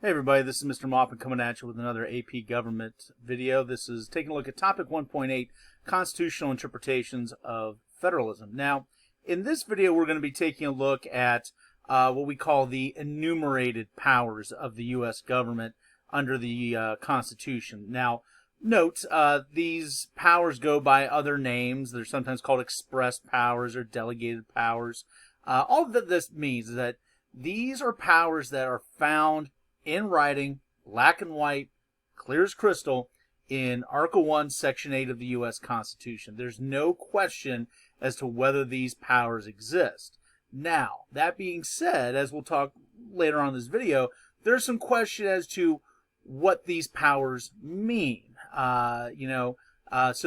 Hey everybody, this is Mr. Moffin coming at you with another AP Government video. This is taking a look at Topic 1.8, Constitutional Interpretations of Federalism. Now, in this video we're going to be taking a look at what we call the enumerated powers of the U.S. government under the Constitution. Now, note, these powers go by other names. They're sometimes called express powers or delegated powers. All that this means is that these are powers that are found in writing, black and white, clear as crystal, in Article 1, Section 8 of the U.S. Constitution. There's no question as to whether these powers exist. Now, that being said, as we'll talk later on in this video, there's some question as to what these powers mean. So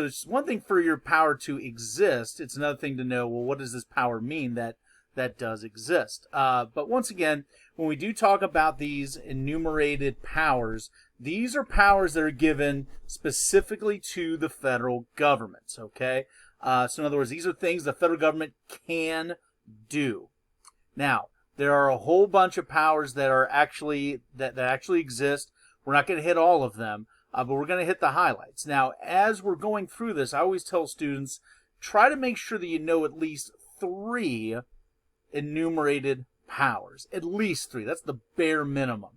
it's one thing for your power to exist. It's another thing to know, well, what does this power mean that does exist? But once again, when we do talk about these enumerated powers, these are powers that are given specifically to the federal government, okay? So in other words, these are things the federal government can do. Now, there are a whole bunch of powers that are actually that actually exist. We're not going to hit all of them, but we're going to hit the highlights. Now, as we're going through this, I always tell students, try to make sure that you know at least 3 enumerated powers. At least 3. That's the bare minimum.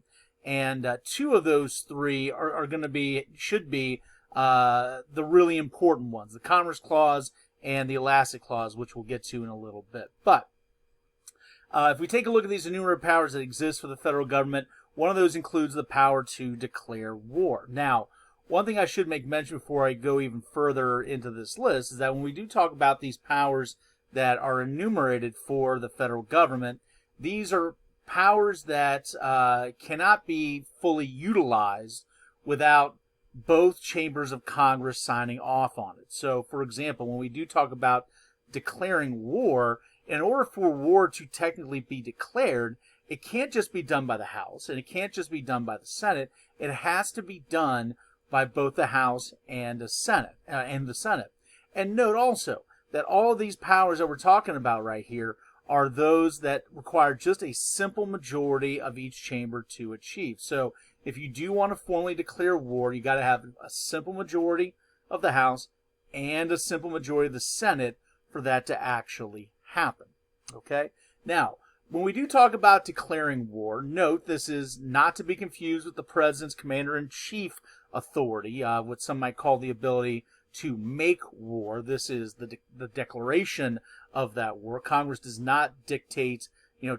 And 2 of those 3 are going to should be the really important ones, the Commerce Clause and the Elastic Clause, which we'll get to in a little bit. But if we take a look at these enumerated powers that exist for the federal government, one of those includes the power to declare war. Now, one thing I should make mention before I go even further into this list is that when we do talk about these powers that are enumerated for the federal government, these are powers that cannot be fully utilized without both chambers of Congress signing off on it. So, for example, when we do talk about declaring war, in order for war to technically be declared, it can't just be done by the House, and it can't just be done by the Senate. It has to be done by both the House and the Senate. And note also that all of these powers that we're talking about right here are those that require just a simple majority of each chamber to achieve. So if you do want to formally declare war, you got to have a simple majority of the House and a simple majority of the Senate for that to actually happen. Okay? Now, when we do talk about declaring war, note this is not to be confused with the President's Commander-in-Chief authority, what some might call the ability to make war. This is the declaration of that war. Congress does not dictate,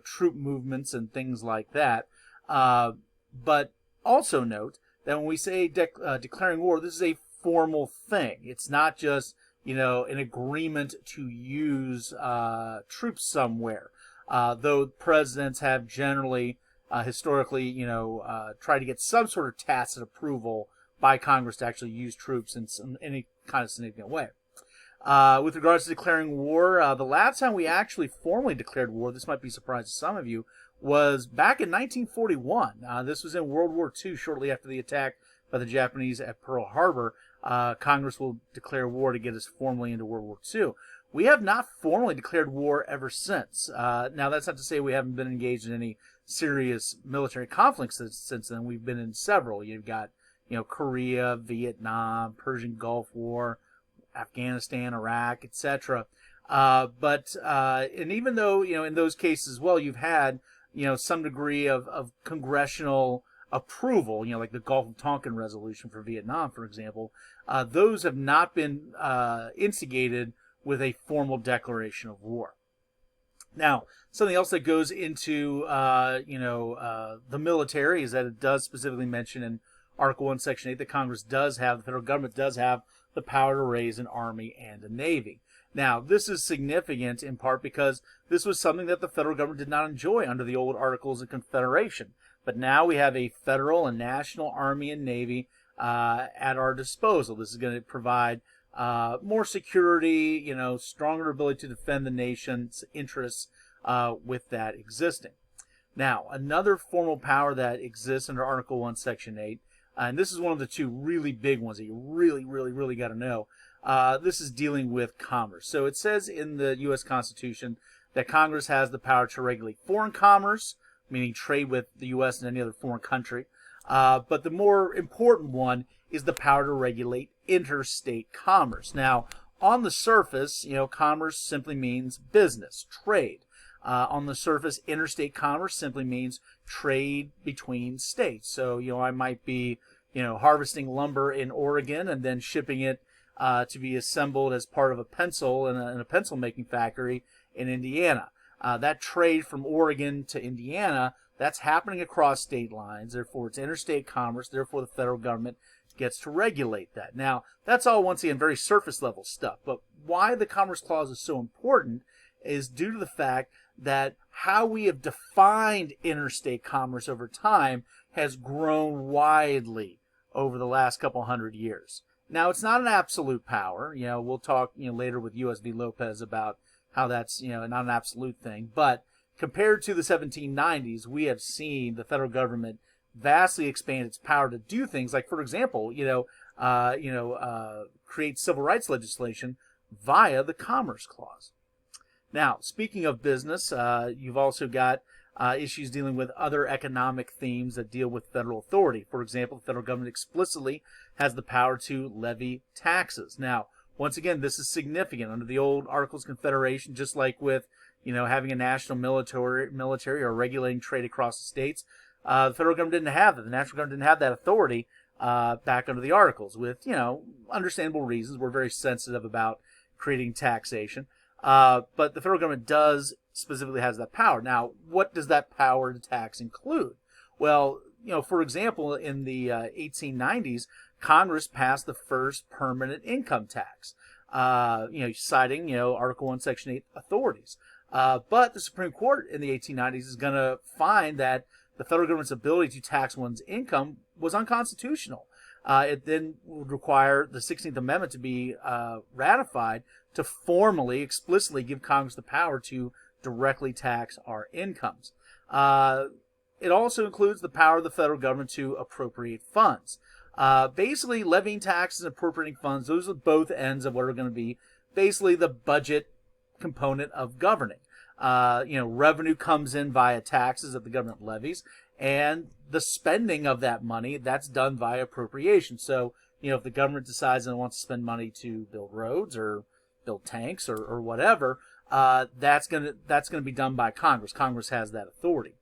troop movements and things like that. But also note that when we say declaring war, this is a formal thing. It's not just, an agreement to use troops somewhere. Though presidents have generally, historically, tried to get some sort of tacit approval by Congress to actually use troops in any kind of significant way. With regards to declaring war, the last time we actually formally declared war, this might be a surprise to some of you, was back in 1941. This was in World War II, shortly after the attack by the Japanese at Pearl Harbor. Congress will declare war to get us formally into World War II. We have not formally declared war ever since. Now, that's not to say we haven't been engaged in any serious military conflicts since then. We've been in several. You've got, Korea, Vietnam, Persian Gulf War, Afghanistan, Iraq, etc. And even though, in those cases as well, you've had, some degree of congressional approval, like the Gulf of Tonkin resolution for Vietnam, for example, those have not been instigated with a formal declaration of war. Now, something else that goes into, the military is that it does specifically mention in Article 1, Section 8 that the federal government does have the power to raise an army and a navy. Now, this is significant in part because this was something that the federal government did not enjoy under the old Articles of Confederation. But now we have a federal and national army and navy at our disposal. This is going to provide more security, stronger ability to defend the nation's interests with that existing. Now, another formal power that exists under Article 1, Section 8, and this is one of the 2 really big ones that you really got to know. This is dealing with commerce. So it says in the U.S. Constitution that Congress has the power to regulate foreign commerce, meaning trade with the U.S. and any other foreign country. But the more important one is the power to regulate interstate commerce. Now, on the surface, commerce simply means business, trade. On the surface, interstate commerce simply means trade between states. So, I might be, harvesting lumber in Oregon and then shipping it to be assembled as part of a pencil in a pencil making factory in Indiana. That trade from Oregon to Indiana, that's happening across state lines. Therefore, it's interstate commerce. Therefore, the federal government gets to regulate that. Now, that's all, once again, very surface level stuff. But why the Commerce Clause is so important is due to the fact that how we have defined interstate commerce over time has grown widely over the last couple hundred years. Now, it's not an absolute power. We'll talk later with U.S. v. Lopez about how that's not an absolute thing. But compared to the 1790s, we have seen the federal government vastly expand its power to do things like, for example, create civil rights legislation via the Commerce Clause. Now, speaking of business, you've also got issues dealing with other economic themes that deal with federal authority. For example, the federal government explicitly has the power to levy taxes. Now, once again, this is significant. Under the old Articles of Confederation, just like with having a national military or regulating trade across the states, the federal government didn't have that. The national government didn't have that authority back under the Articles, with understandable reasons. We're very sensitive about creating taxation. But the federal government specifically has that power. Now, what does that power to tax include? Well, for example, in the 1890s, Congress passed the first permanent income tax, citing, Article 1, Section 8 authorities. But the Supreme Court in the 1890s is going to find that the federal government's ability to tax one's income was unconstitutional. It then would require the 16th Amendment to be ratified to formally, explicitly give Congress the power to directly tax our incomes. It also includes the power of the federal government to appropriate funds. Basically, levying taxes and appropriating funds, those are both ends of what are going to be basically the budget component of governing. Revenue comes in via taxes that the government levies, and the spending of that money, that's done via appropriation. So, if the government decides that it wants to spend money to build roads or build tanks or whatever, that's going to be done by Congress. Congress has that authority.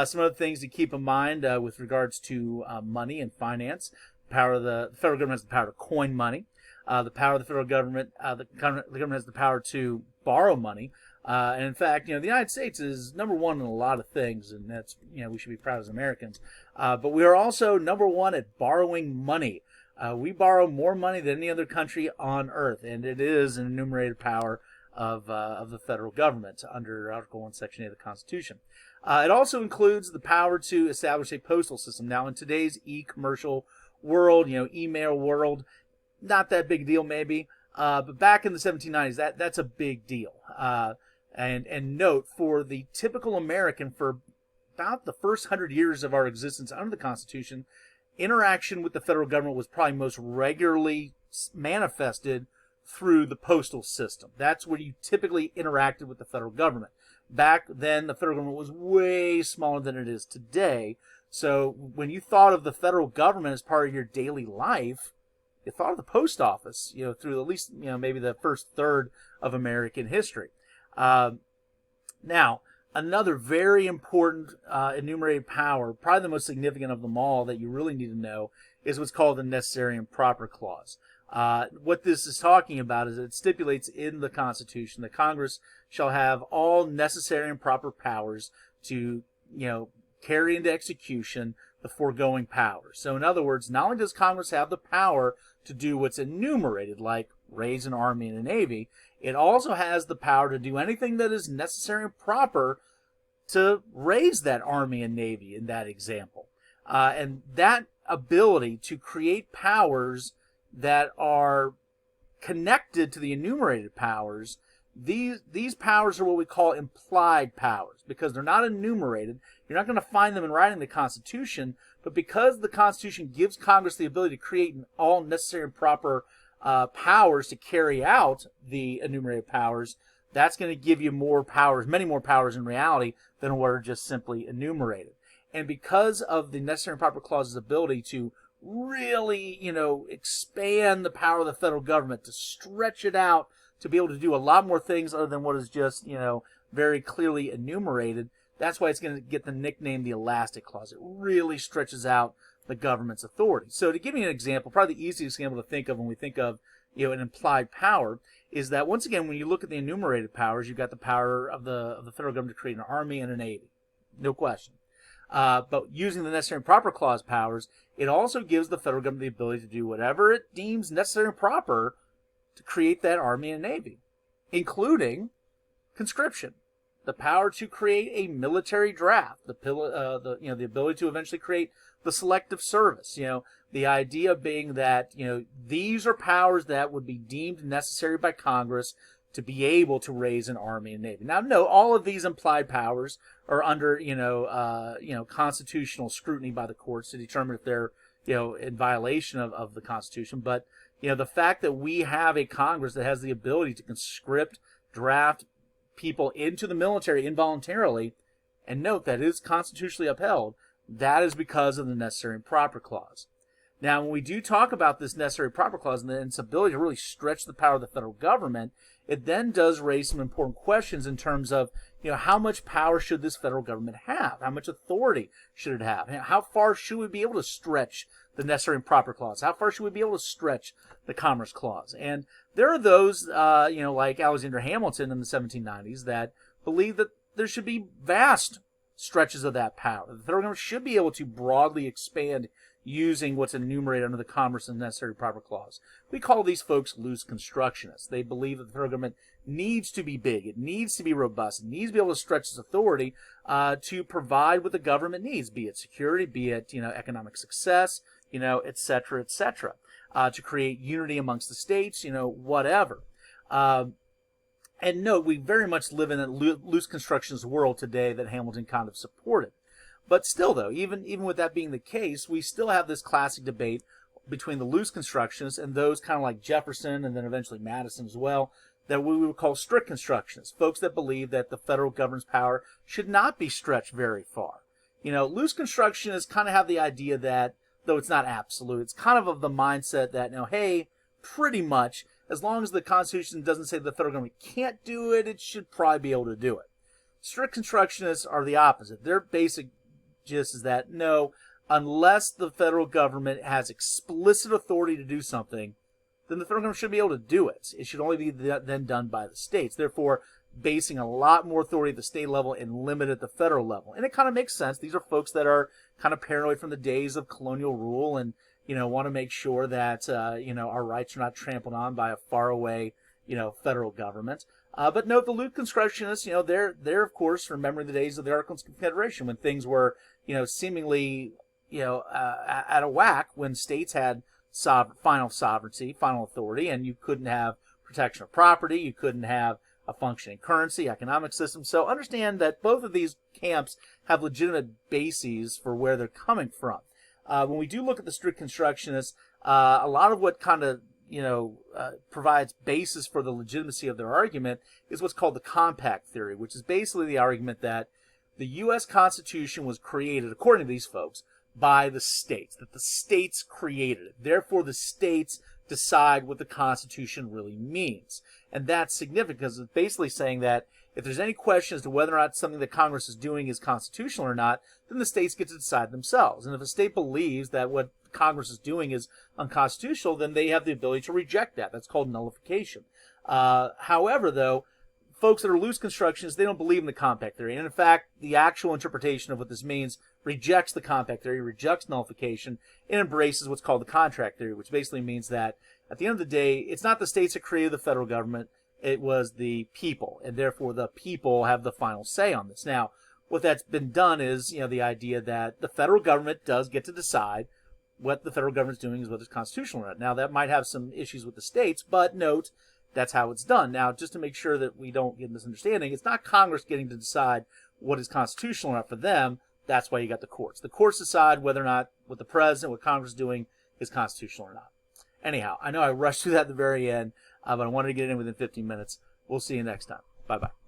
Some other things to keep in mind with regards to money and finance. The federal government has the power to coin money. The power of the federal government, the government has the power to borrow money. And in fact, the United States is number one in a lot of things, and that's, we should be proud as Americans. But we are also number one at borrowing money. We borrow more money than any other country on earth, and it is an enumerated power of the federal government under Article 1, Section 8 of the Constitution. It also includes the power to establish a postal system. Now, in today's e-commercial world, email world, not that big a deal maybe, but back in the 1790s, that's a big deal. And note, for the typical American, for about the first 100 years of our existence under the Constitution, interaction with the federal government was probably most regularly manifested through the postal system. That's where you typically interacted with the federal government. Back then, the federal government was way smaller than it is today. So when you thought of the federal government as part of your daily life, you thought of the post office, through at least, maybe the first third of American history. Now, another very important enumerated power, probably the most significant of them all that you really need to know, is what's called the Necessary and Proper Clause. What this is talking about is it stipulates in the Constitution that Congress shall have all necessary and proper powers to, carry into execution the foregoing powers. So in other words, not only does Congress have the power to do what's enumerated, like raise an army and a navy, it also has the power to do anything that is necessary and proper to raise that army and navy in that example. And that ability to create powers that are connected to the enumerated powers, these powers are what we call implied powers, because they're not enumerated. You're not going to find them in writing the Constitution, but because the Constitution gives Congress the ability to create all necessary and proper powers to carry out the enumerated powers, that's going to give you more powers, many more powers in reality than what are just simply enumerated. And because of the necessary and proper clause's ability to really, expand the power of the federal government, to stretch it out, to be able to do a lot more things other than what is just, very clearly enumerated, that's why it's going to get the nickname the Elastic Clause. It really stretches out the government's authority. So to give you an example, probably the easiest example to think of when we think of an implied power is that, once again, when you look at the enumerated powers, you've got the power of the federal government to create an army and a navy. No question. But using the necessary and proper clause powers, it also gives the federal government the ability to do whatever it deems necessary and proper to create that army and navy, including conscription, the power to create a military draft, the ability to eventually create the selective service. The idea being that these are powers that would be deemed necessary by Congress to be able to raise an army and navy. Now, no, all of these implied powers are under constitutional scrutiny by the courts to determine if they're in violation of the Constitution. But the fact that we have a Congress that has the ability to conscript, draft people into the military involuntarily, and note that it is constitutionally upheld, that is because of the necessary and proper clause. Now, when we do talk about this necessary and proper clause and its ability to really stretch the power of the federal government, it then does raise some important questions in terms of, how much power should this federal government have? How much authority should it have? How far should we be able to stretch the necessary and proper clause? How far should we be able to stretch the commerce clause? And there are those, like Alexander Hamilton in the 1790s, that believe that there should be vast stretches of that power. The federal government should be able to broadly expand using what's enumerated under the commerce and necessary proper clause. We call these folks loose constructionists. They believe that the federal government needs to be big, it needs to be robust, it needs to be able to stretch its authority to provide what the government needs, be it security, be it economic success, et cetera, et cetera, to create unity amongst the states, whatever. And note, we very much live in a loose constructionist world today that Hamilton kind of supported. But still, though, even with that being the case, we still have this classic debate between the loose constructionists and those kind of like Jefferson and then eventually Madison as well, that we would call strict constructionists, folks that believe that the federal government's power should not be stretched very far. Loose constructionists kind of have the idea that, though it's not absolute, it's kind of the mindset that, hey, pretty much, as long as the Constitution doesn't say the federal government can't do it, it should probably be able to do it. Strict constructionists are the opposite. Their basic gist is that, no, unless the federal government has explicit authority to do something, then the federal government should be able to do it. It should only be then done by the states, therefore basing a lot more authority at the state level and limited at the federal level. And it kind of makes sense. These are folks that are kind of paranoid from the days of colonial rule and want to make sure that our rights are not trampled on by a faraway federal government. But note, the loose constructionists, they're of course remembering the days of the Articles of Confederation when things were seemingly at a whack, when states had final sovereignty, final authority, and you couldn't have protection of property, you couldn't have a functioning currency, economic system. So understand that both of these camps have legitimate bases for where they're coming from. When we do look at the strict constructionists, a lot of what kind of provides basis for the legitimacy of their argument is what's called the compact theory, which is basically the argument that the U.S. Constitution was created, according to these folks, by the states, that the states created it. Therefore, the states decide what the Constitution really means. And that's significant because it's basically saying that if there's any question as to whether or not something that Congress is doing is constitutional or not, then the states get to decide themselves. And if a state believes that what Congress is doing is unconstitutional, then they have the ability to reject that. That's called nullification. However, though, folks that are loose constructionists, they don't believe in the compact theory. And in fact, the actual interpretation of what this means rejects the compact theory, rejects nullification, and embraces what's called the contract theory, which basically means that at the end of the day, it's not the states that created the federal government, it was the people, and therefore the people have the final say on this. Now, what that's been done is, the idea that the federal government does get to decide what the federal government's doing is whether it's constitutional or not. Now, that might have some issues with the states, but note, that's how it's done. Now, just to make sure that we don't get misunderstanding, it's not Congress getting to decide what is constitutional or not for them. That's why you got the courts. The courts decide whether or not what the president, what Congress is doing is constitutional or not. Anyhow, I know I rushed through that at the very end, but I wanted to get it in within 15 minutes. We'll see you next time. Bye-bye.